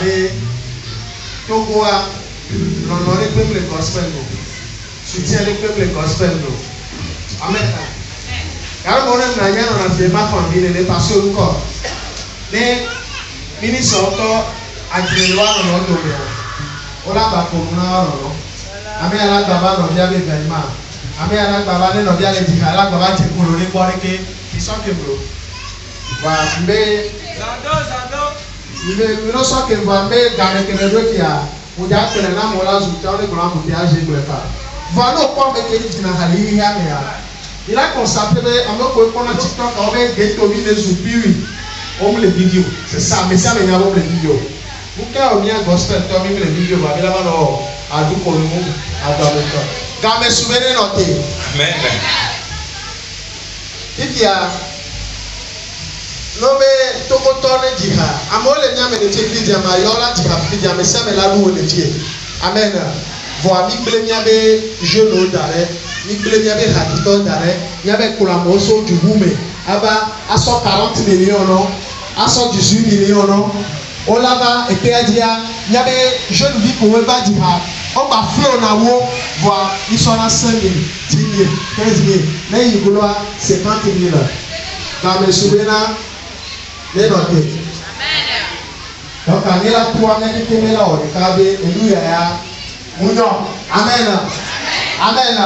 mais Togo a l'honoré peuple gospel nous. Soutient le peuple gospel nous. Amen. Car mon aime n'a rien on a fait ma famille n'est pas sur le corps. Mais ministre auto a dit le roi non non. On l'a pas pour nous non. Amen ala baba no dia be gaima. Amen ala baba ne no dia le di ala baba ti ko lori ko ke ti so ke bro. Wa mbe zando. Mbe no so ke wa mbe ga me ke ne do ki a. Mo ja ke na mo la zu ta le ko na mo dia je ko fa. Va no ko me ke di na hali ya me ya. Il a consacré à me ko na TikTok on va get to bi ne zu biwi. On les vidéos. C'est ça mais ça me ya on les vidéos. Vous quand on vient gospel to mi les vidéos ba bi la ba no adu ko mu adameta game souvenir noté amen idia no me to ko to ne jiha amole nya me ne che bidia ma yola jiha bidia me se me la lu ne tie amen vo mi ble nya be jeune dare mi ble nya be hatito dare nya be kula mo so du bume aba aso 40 millions no aso 18 millions no olava ekeadia nya be jeune vie ko we ba jiha on va flow na wo voir ils sont à 5 000 10 000 15 000 mais il vouloir 50 000 dans mes souvenirs les noter amen donc on est là pour amener qui est là on est cabé et nous ya muno amen amen